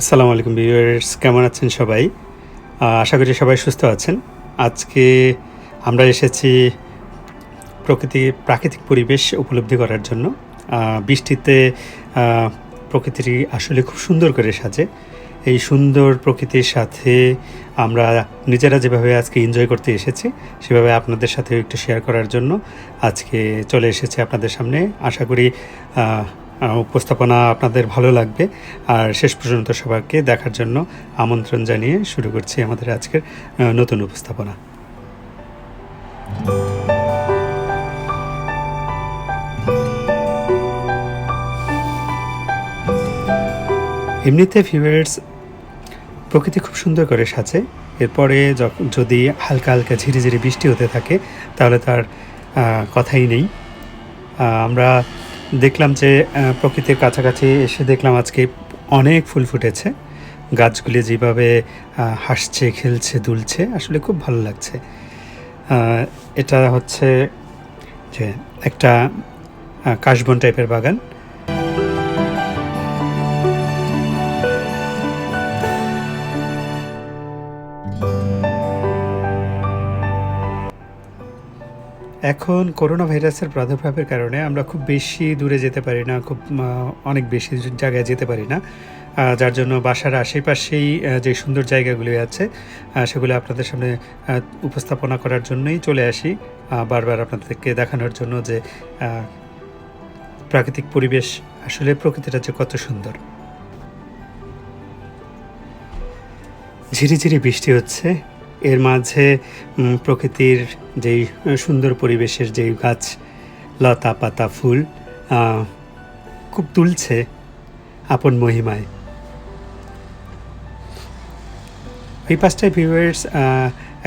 আসসালামু আলাইকুম ভিউয়ার্স, কেমন আছেন সবাই? আশা করি সবাই সুস্থ আছেন। আজকে আমরা এসেছি প্রাকৃতিক পরিবেশ উপলব্ধি করার জন্য। বৃষ্টিতে আ প্রকৃতি আসলে খুব সুন্দর করে সাজে। এই সুন্দর প্রকৃতির সাথে আমরা নিজেরা যেভাবে আজকে এনজয় করতে এসেছি, সেভাবে আপনাদের সাথেও একটু শেয়ার করার জন্য আজকে চলে এসেছি আপনাদের সামনে। আশা করি উপস্থাপনা আপনাদের ভালো লাগবে। আর শেষ পর্যন্ত সবাইকে দেখার জন্য আমন্ত্রণ জানিয়ে শুরু করছি আমাদের আজকের নতুন উপস্থাপনা। এমনিতে ভিউয়ার্স, প্রকৃতি খুব সুন্দর করে সাজে। এরপরে যদি হালকা হালকা ঝিরিঝিরি বৃষ্টি হতে থাকে, তাহলে তার কথাই নেই। আমরা দেখলাম যে প্রকৃতির কাছাকাছি এসে দেখলাম আজকে অনেক ফুল ফুটেছে। গাছগুলি যেভাবে হাসছে, খেলছে, দুলছে, আসলে খুব ভালো লাগছে। এটা হচ্ছে যে একটা কাশবন টাইপের বাগান। এখন করোনা ভাইরাসের প্রাদুর্ভাবের কারণে আমরা খুব বেশি দূরে যেতে পারি না, অনেক বেশি জায়গায় যেতে পারি না, যার জন্য বাসার আশেপাশেই যে সুন্দর জায়গাগুলি আছে সেগুলো আপনাদের সামনে উপস্থাপনা করার জন্যই চলে আসি, বারবার আপনাদেরকে দেখানোর জন্য যে প্রাকৃতিক পরিবেশ আসলে প্রকৃতিটা যে কত সুন্দর। ঝিরিঝিরি বৃষ্টি হচ্ছে, এর মাঝে প্রকৃতির যেই সুন্দর পরিবেশের যেই গাছ, লতা পাতা, ফুল খুব তুলছে আপন মহিমায়। এই পাশটায় ভিউয়ার্স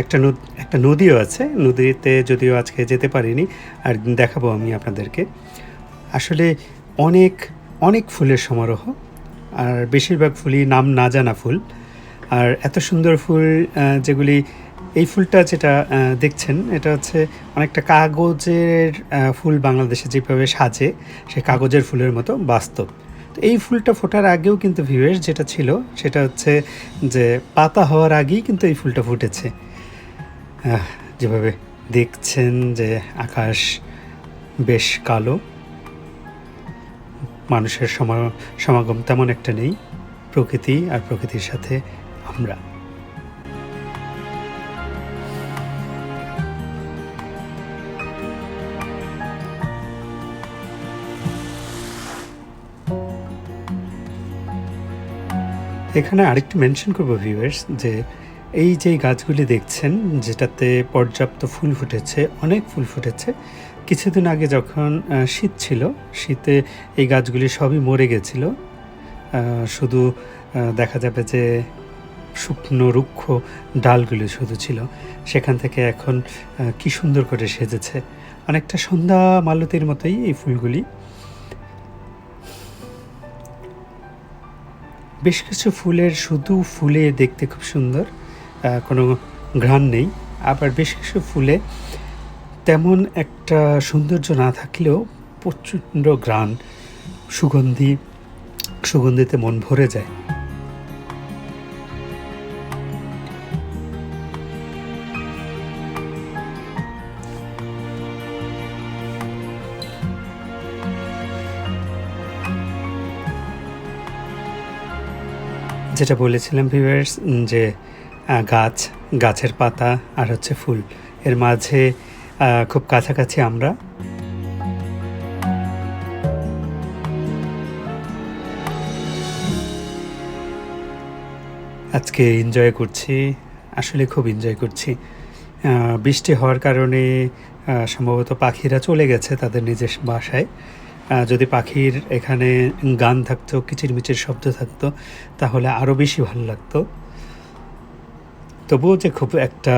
একটা নদীও আছে। নদীতে যদিও আজকে যেতে পারিনি, আর দেখাবো আমি আপনাদেরকে। আসলে অনেক অনেক ফুলের সমারোহ, আর বেশিরভাগ ফুলই নাম না জানা ফুল। আর এত সুন্দর ফুল যেগুলি, এই ফুলটা যেটা দেখছেন, এটা হচ্ছে অনেকটা কাগজের ফুল। বাংলাদেশে যেভাবে সাজে, সেই কাগজের ফুলের মতো বাস্তব। তো এই ফুলটা ফোটার আগেও কিন্তু ভিউয়ার্স যেটা ছিল, সেটা হচ্ছে যে পাতা হওয়ার আগেই কিন্তু এই ফুলটা ফুটেছে। যেভাবে দেখছেন যে আকাশ বেশ কালো, মানুষের সমাগম তেমন একটা নেই। প্রকৃতি আর প্রকৃতির সাথে আমরা। এখানে আরেকটু মেনশন করবো ভিউয়ার্স, যে এই যে গাছগুলি দেখছেন, যেটাতে পর্যাপ্ত ফুল ফুটেছে, অনেক ফুল ফুটেছে। কিছুদিন আগে যখন শীত ছিল, শীতে এই গাছগুলি সবই মরে গেছিল। শুধু দেখা যাবে যে শুকনো রুক্ষ ডালগুলি শুধু ছিল। সেখান থেকে এখন কি সুন্দর করে সেজেছে, অনেকটা সন্ধ্যা মালতীর মতোই এই ফুলগুলি। বেশ কিছু ফুলের শুধু ফুলে দেখতে খুব সুন্দর, কোনো ঘ্রাণ নেই। আবার বেশ কিছু ফুলে তেমন একটা সৌন্দর্য না থাকলেও প্রচণ্ড ঘ্রাণ, সুগন্ধিতে মন ভরে যায়। যেটা বলেছিলাম ভিউয়ার্স, যে গাছের পাতা আর হচ্ছে ফুল, এর মাঝে খুব কাছাকাছি আমরা। আজকে এনজয় করছি, আসলে খুব এনজয় করছি। বৃষ্টি হওয়ার কারণে সম্ভবত পাখিরা চলে গেছে তাদের নিজের বাসায়। যদি পাখির এখানে গান থাকতো, কিচিরমিচির শব্দ থাকতো, তাহলে আরও বেশি ভালো লাগতো। তবুও যে খুব একটা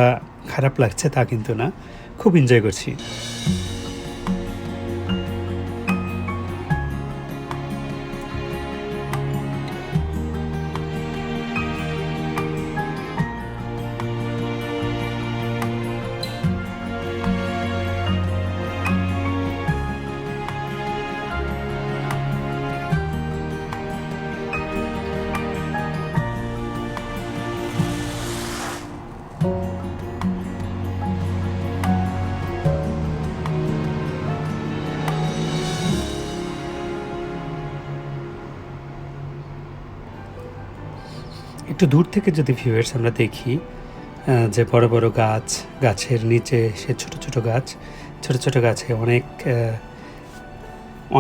খারাপ লাগছে তা কিন্তু না, খুব এনজয় করছি। একটু দূর থেকে যদি ভিউয়ার্স আমরা দেখি যে বড় বড় গাছ, গাছের নিচে সে ছোট ছোট গাছ, ছোট ছোট গাছে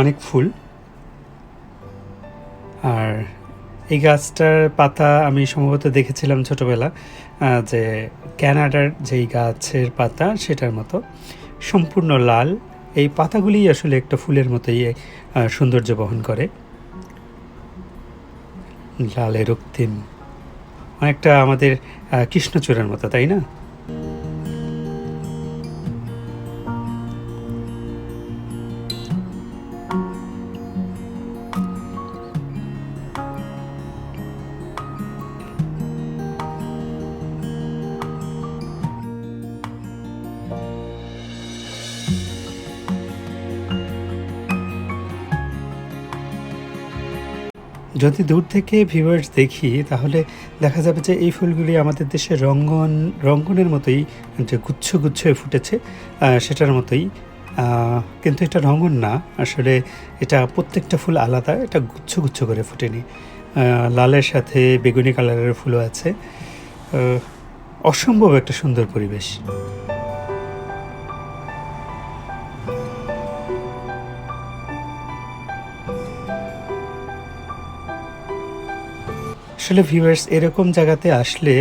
অনেক ফুল। আর এই গাছটার পাতা আমি সম্ভবত দেখেছিলাম ছোটবেলা, যে কানাডার যেই গাছের পাতা সেটার মতো সম্পূর্ণ লাল। এই পাতাগুলি আসলে একটা ফুলের মতোই সৌন্দর্য বহন করে, লালে রক্তিম, অনেকটা আমাদের কৃষ্ণচূড়ার মতো, তাই না? যদি দূর থেকে ভিউয়ার্স দেখি তাহলে দেখা যাবে যে এই ফুলগুলি আমাদের দেশে রঙ্গনের মতোই, যে গুচ্ছ গুচ্ছ হয়ে ফুটেছে সেটার মতোই, কিন্তু এটা রঙ্গন না, আসলে এটা প্রত্যেকটা ফুল আলাদা, এটা গুচ্ছ গুচ্ছ করে ফুটেনি। লালের সাথে বেগুনি কালারের ফুলও আছে। অসম্ভব একটা সুন্দর পরিবেশ। আসলে ভিউয়ার্স, এরকম জায়গাতে আসলে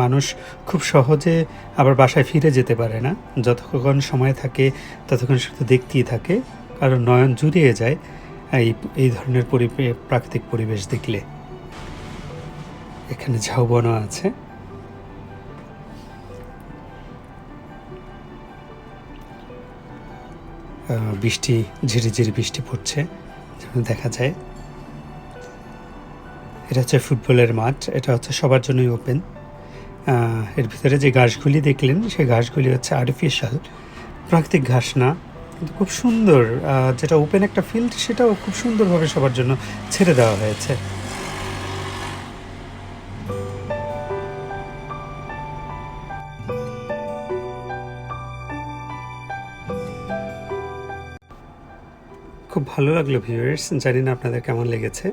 মানুষ খুব সহজে আবার বাসায় ফিরে যেতে পারে না। যতক্ষণ সময় থাকে ততক্ষণ শুধু দেখতেই থাকে, কারণ নয়ন জুড়িয়ে যায় এই ধরনের প্রাকৃতিক পরিবেশ দেখলে। এখানে ঝাউবনও আছে। বৃষ্টি, ঝিরিঝিরি বৃষ্টি পড়ছে, যেমন দেখা যায়। এটা হচ্ছে ফুটবলের মাঠ, এটা হচ্ছে সবার জন্যই ওপেন। এর ভিতরে যে ঘাসগুলি দেখলেন সেই ঘাসগুলি হচ্ছে আর্টিফিশিয়াল, প্রাকৃতিক ঘাস না, কিন্তু খুব সুন্দর। যেটা ওপেন একটা ফিল্ড, সেটাও খুব সুন্দরভাবে সবার জন্য ছেড়ে দেওয়া হয়েছে। খুব ভালো লাগলো ভিউয়ার্স, জানি না আপনাদের কেমন লেগেছে।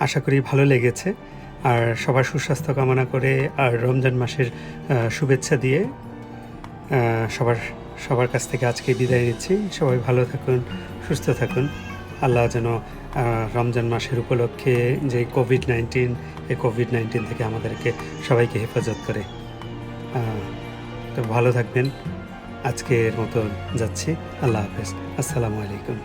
আশা করি ভালো লেগেছে। আর সবার সুস্বাস্থ্য কামনা করে আর রমজান মাসের শুভেচ্ছা দিয়ে সবার কাছ থেকে আজকে বিদায় নিচ্ছি। সবাই ভালো থাকুন, সুস্থ থাকুন। আল্লাহ যেন রমজান মাসের উপলক্ষে যে কোভিড-19 থেকে আমাদেরকে সবাইকে হেফাজত করে। তো ভালো থাকবেন। আজকের মতো যাচ্ছি। আল্লাহ হাফেজ। আসসালামু আলাইকুম।